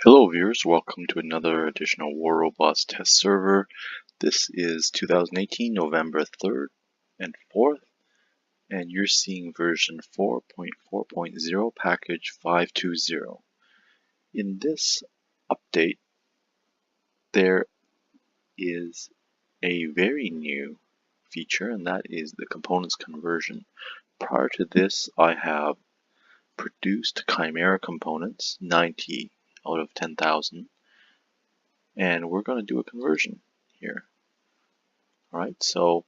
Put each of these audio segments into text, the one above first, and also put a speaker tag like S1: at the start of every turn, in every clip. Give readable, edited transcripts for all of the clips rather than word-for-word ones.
S1: Hello viewers, welcome to another edition of War Robots Test Server. This is 2018 November 3rd and 4th, and you're seeing version 4.4.0 package 520. In this update, there is a very new feature, and that is the components conversion. Prior to this, I have produced Chimera components, 90 out of 10,000. And we're going to do a conversion here. Alright, so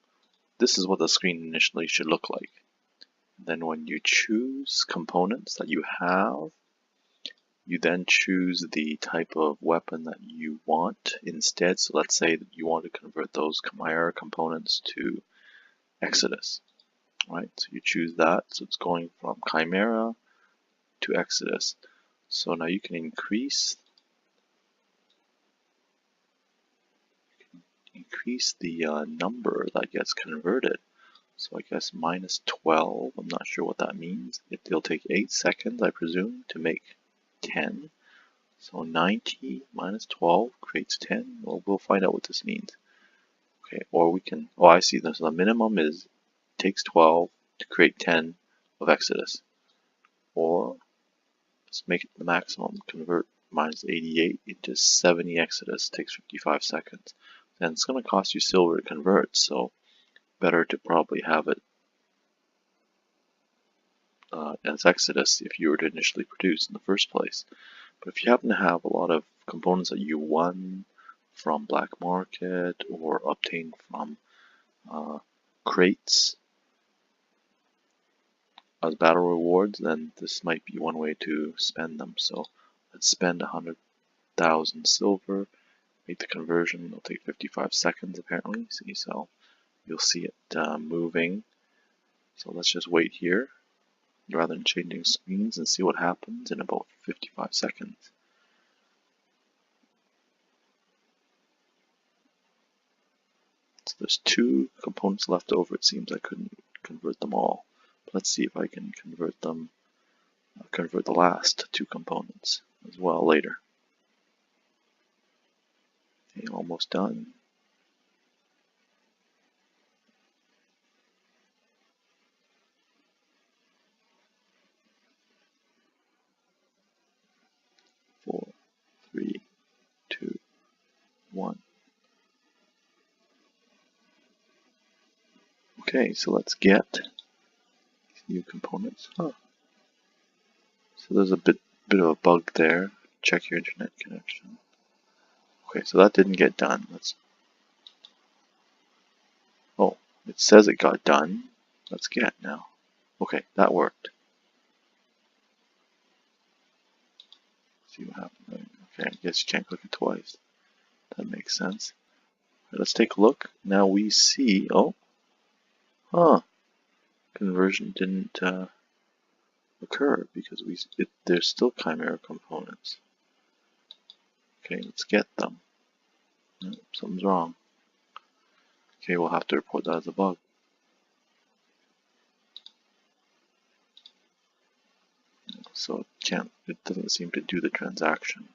S1: this is what the screen initially should look like. Then when you choose components that you have, you then choose the type of weapon that you want instead. So let's say that you want to convert those Chimera components to Exodus. Alright, so you choose that. So it's going from Chimera to Exodus. So now you can increase the number that gets converted. So I guess minus 12, I'm not sure what that means. It'll take 8 seconds, I presume, to make 10. So 90 minus 12 creates 10. Well, we'll find out what this means. Okay, or we can, oh, I see this. The minimum is, takes 12 to create 10 of Exodus. Or, let's make it the maximum, convert minus 88 into 70 Exodus, takes 55 seconds. Then it's going to cost you silver to convert, so better to probably have it as Exodus if you were to initially produce in the first place. But if you happen to have a lot of components that you won from black market or obtained from crates as battle rewards, then this might be one way to spend them. So let's spend 100,000 silver, make the conversion. It'll take 55 seconds apparently. See, so you'll see it moving. So let's just wait here rather than changing screens and see what happens in about 55 seconds. So there's 2 components left over. It seems I couldn't convert them all. But let's see if I can convert them, convert the last 2 components as well later. Okay, almost done. Four, 3, 2, 1. Okay, so let's get new components. So there's a bit of a bug there. Check your internet connection. Okay, so that didn't get done. Oh, it says it got done. Let's get now. Okay, that worked. See what happened. Okay, I guess you can't click it twice. That makes sense. Right, let's take a look. Now we see, conversion didn't occur because there's still Chimera components. Okay, let's get them. Something's wrong. Okay, we'll have to report that as a bug. So it doesn't seem to do the transaction.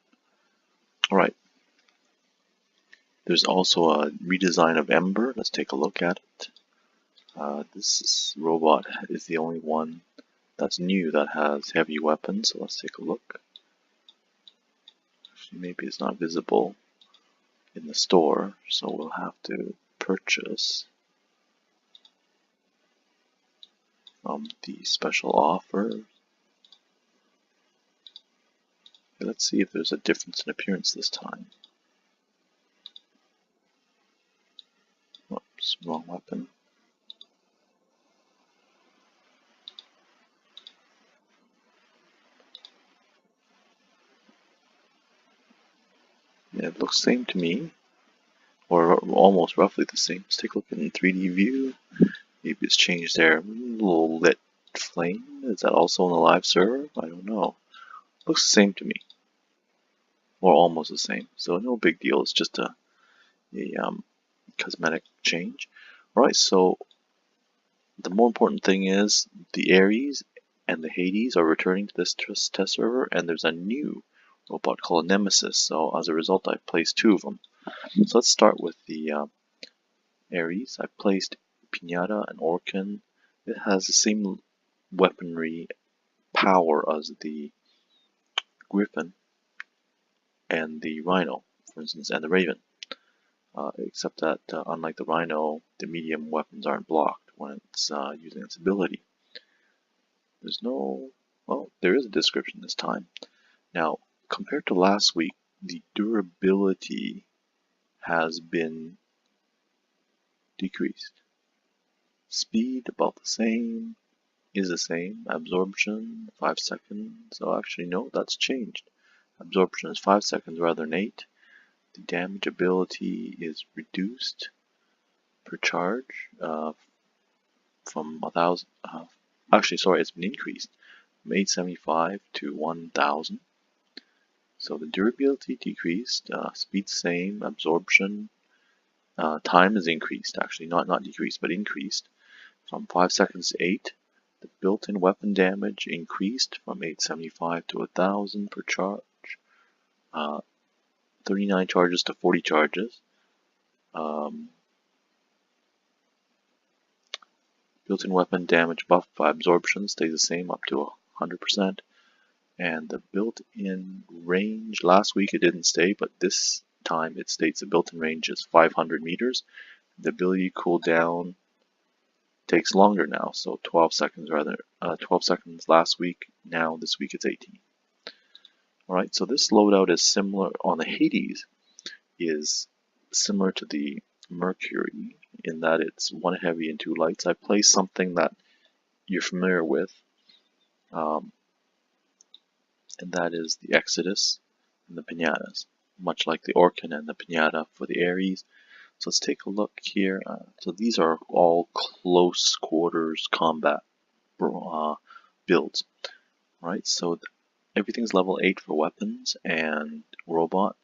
S1: Alright. There's also a redesign of Ember. Let's take a look at it. This robot is the only one that's new that has heavy weapons, so let's take a look. Actually, maybe it's not visible in the store, so we'll have to purchase from the special offer. Okay, let's see if there's a difference in appearance this time. Oops, wrong weapon. Yeah, it looks the same to me, or almost roughly the same. Let's take a look in 3D view. Maybe it's changed there. Little lit flame. Is that also on the live server? I don't know. Looks the same to me, or almost the same. So no big deal. It's just a cosmetic change. Alright, so the more important thing is the Ares and the Hades are returning to this test server, and there's a new robot called Nemesis. So as a result, I placed 2 of them. So let's start with the Ares. I placed Pinata and Orkin. It has the same weaponry power as the Griffin and the Rhino, for instance, and the Raven. Except that unlike the Rhino, the medium weapons aren't blocked when it's using its ability. There's no, well, there is a description this time. Now, compared to last week, the durability has been decreased. Speed about the same, is the same. Absorption 5 seconds. Oh, actually no, that's changed. Absorption is 5 seconds rather than 8. The damage ability is reduced per charge from 1,000. Actually, sorry, it's been increased from 875 to 1,000. So the durability decreased, speed same, absorption, time is increased. Actually, not decreased, but increased from 5 seconds to 8. The built-in weapon damage increased from 875 to 1,000 per charge. 39 charges to 40 charges. Built-in weapon damage buff by absorption stays the same up to 100%. And the built-in range, last week it didn't stay, but this time it states the built-in range is 500 meters. The ability cooldown takes longer now, so 12 seconds rather 12 seconds last week. Now this week it's 18. Alright, so this loadout is similar on the Hades, is similar to the Mercury in that it's 1 heavy and 2 lights. I placed something that you're familiar with, and that is the Exodus and the Pinatas, much like the Orkin and the Pinata for the Ares. So let's take a look here. So these are all close quarters combat builds. Right, so everything's level 8 for weapons and robot.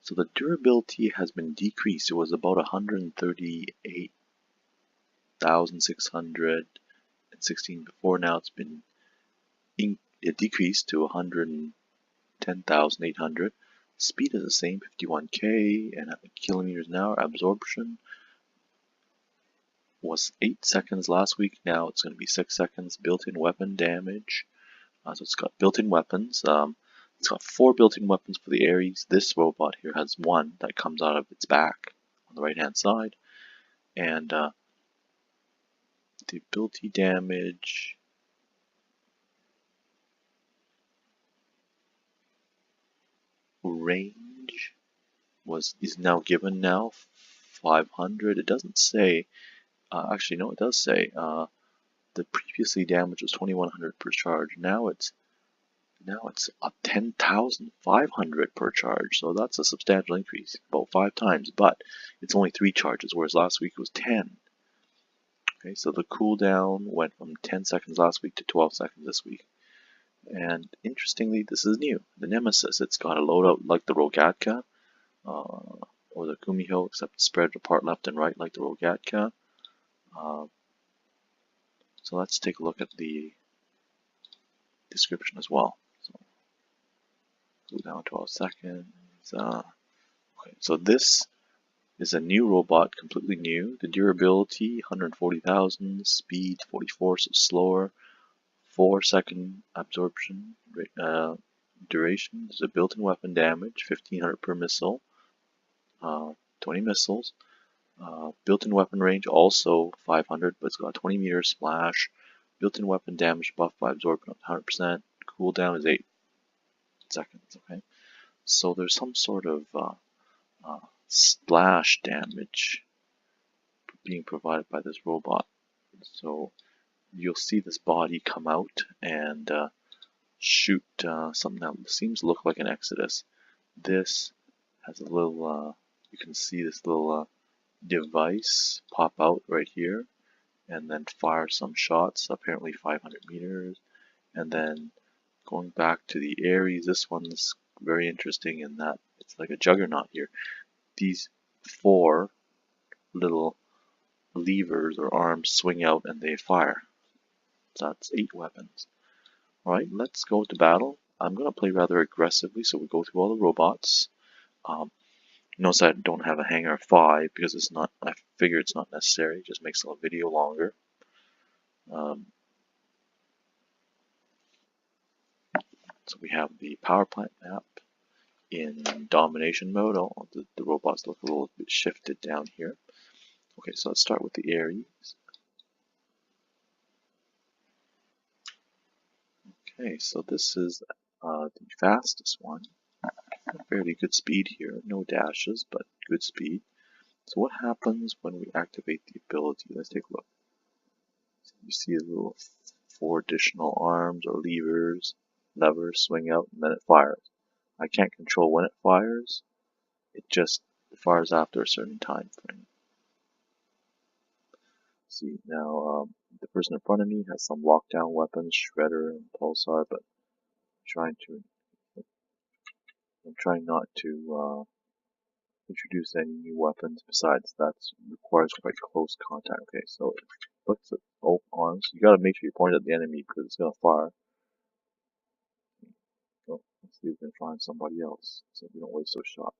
S1: So the durability has been decreased. It was about 138,616 before. Now it's been it decreased to 110,800. Speed is the same, 51k, and at kilometers an hour. Absorption was 8 seconds last week. Now it's going to be 6 seconds. Built-in weapon damage. So it's got built-in weapons. It's got 4 built-in weapons for the Ares. This robot here has 1 that comes out of its back on the right-hand side. And the ability damage range is now given now 500. It doesn't say. Actually, no, it does say. The previously damage was 2,100 per charge. Now it's 10,500 per charge. So that's a substantial increase, about 5 times. But it's only 3 charges, whereas last week it was 10. Okay, so the cooldown went from 10 seconds last week to 12 seconds this week. And interestingly, this is new. The Nemesis, it's got a loadout like the Rogatka, or the Kumiho, except spread apart left and right like the Rogatka. So let's take a look at the description as well. So cooldown 12 seconds. Okay, so this is a new robot, completely new. The durability 140,000, speed 44, so slower. 4 second absorption duration. There's a built-in weapon damage, 1,500 per missile, 20 missiles. Built-in weapon range also 500, but it's got a 20 meter splash. Built-in weapon damage buff by absorption of 100%. Cooldown is 8 seconds. Okay, so there's some sort of splash damage being provided by this robot. So you'll see this body come out and shoot something that seems to look like an Exodus. This has a little, you can see this little device pop out right here and then fire some shots, apparently 500 meters. And then going back to the Ares, this one's very interesting in that it's like a juggernaut here. These 4 little levers or arms swing out and they fire. So that's 8 weapons. Alright, let's go to battle. I'm going to play rather aggressively, so we go through all the robots. Um, Notice I don't have a hanger of 5 because it's not. I figure it's not necessary. It just makes the video longer. Um, so we have the power plant map in domination mode. The robots look a little bit shifted down here. Okay, so let's start with the Ares. Okay, so this is the fastest one. Fairly good speed here. No dashes, but good speed. So what happens when we activate the ability? Let's take a look. So you see a little 4 additional arms or levers swing out, and then it fires. I can't control when it fires. It just fires after a certain time frame. See, now the person in front of me has some lockdown weapons, Shredder and Pulsar, but I'm trying not to introduce any new weapons besides that requires quite close contact. Okay, so it looks at both arms. You gotta make sure you point at the enemy because it's gonna fire. So let's see if we can find somebody else so we don't waste those shots.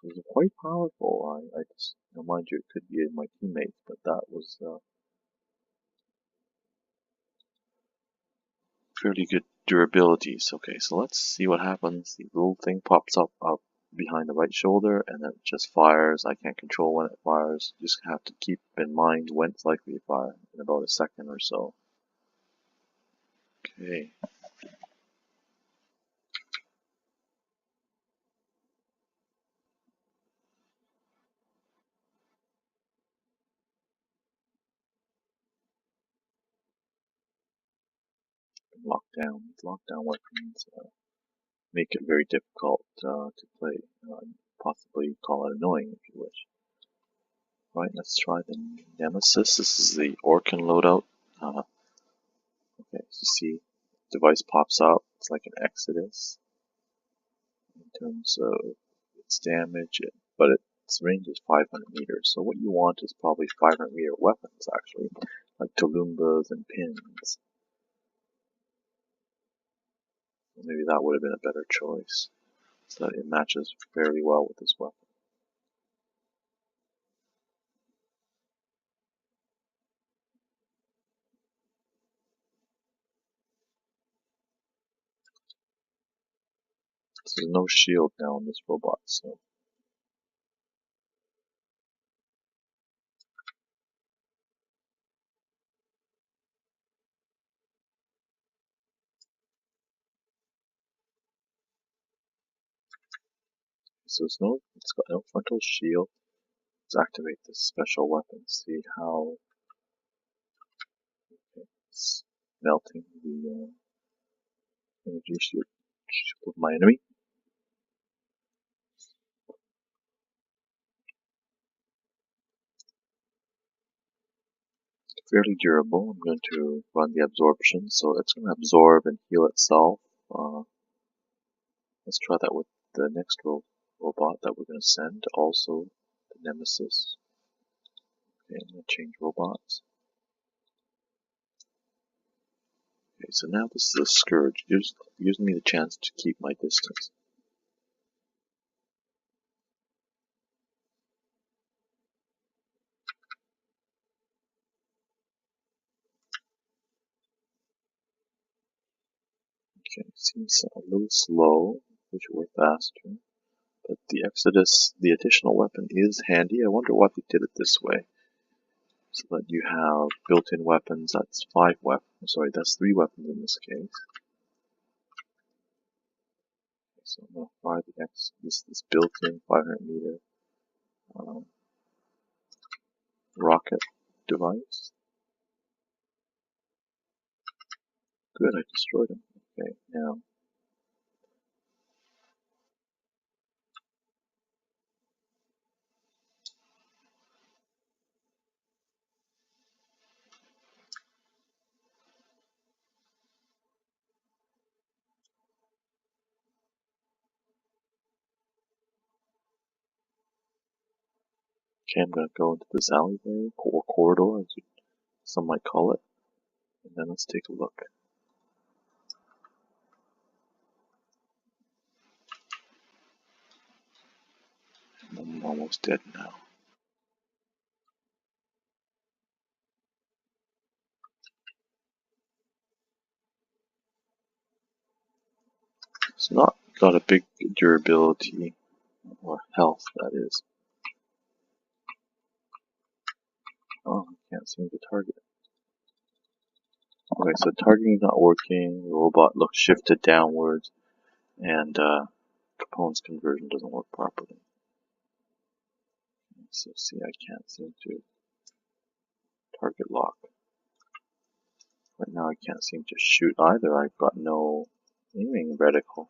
S1: Those are quite powerful. I just, mind you, it could be my teammates, but that was fairly good durabilities. Okay, so let's see what happens. The little thing pops up behind the right shoulder and then it just fires. I can't control when it fires. You just have to keep in mind when it's likely to fire in about a second or so. Okay. Lockdown. Lockdown weapons make it very difficult to play. Possibly call it annoying if you wish. Right, let's try the Nemesis. This is the Orkin loadout. Okay, so you see, device pops out. It's like an Exodus in terms of its damage, but its range is 500 meters. So what you want is probably 500-meter weapons, actually, like Tulumbas and pins. Maybe that would have been a better choice. So that it matches fairly well with this weapon. So there's no shield now on this robot, so it's got no frontal shield. Let's activate this special weapon. See how it's melting the energy shield of my enemy. Fairly durable. I'm going to run the absorption, so it's going to absorb and heal itself. Let's try that with the next robot that we're going to send, also the Nemesis. Okay, I'm going to change robots. Okay, so now this is a Scourge. It gives me the chance to keep my distance. Okay, seems a little slow. Wish it were faster. But the Exodus, the additional weapon, is handy. I wonder why they did it this way. So that you have built-in weapons. That's 5 weapons. Sorry, that's 3 weapons in this case. Okay, so I'm gonna fire the this built-in 500-meter rocket device. Good, I destroyed him. Okay, now okay, I'm gonna go into this alleyway or corridor, as some might call it, and then let's take a look. I'm almost dead now. It's not got a big durability or health, that is. Oh, I can't seem to target. Okay, so targeting's not working. The robot looks shifted downwards, and components conversion doesn't work properly. So see, I can't seem to target lock. Right now I can't seem to shoot either. I've got no aiming reticle.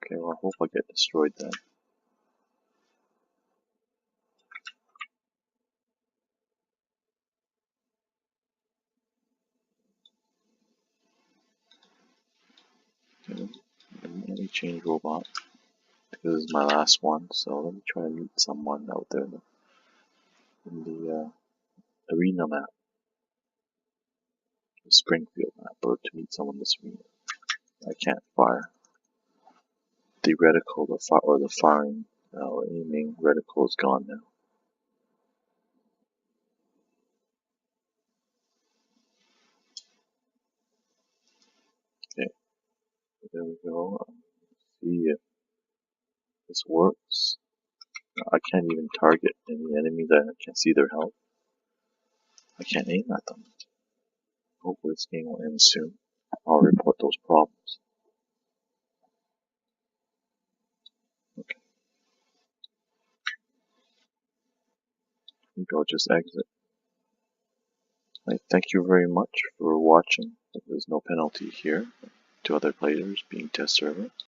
S1: Okay, well I hope I get destroyed then. Okay, let me change robot. This is my last one, so let me try to meet someone out there in the arena map, the Springfield map, or to meet someone in this arena. I can't fire. The reticle, the firing, or aiming reticle is gone now. Okay, there we go. See if this works. I can't even target any enemies. I can't see their health. I can't aim at them. Hopefully this game will end soon. I'll report those problems. Okay, maybe I'll just exit. Thank you very much for watching. There's no penalty here to other players being test server.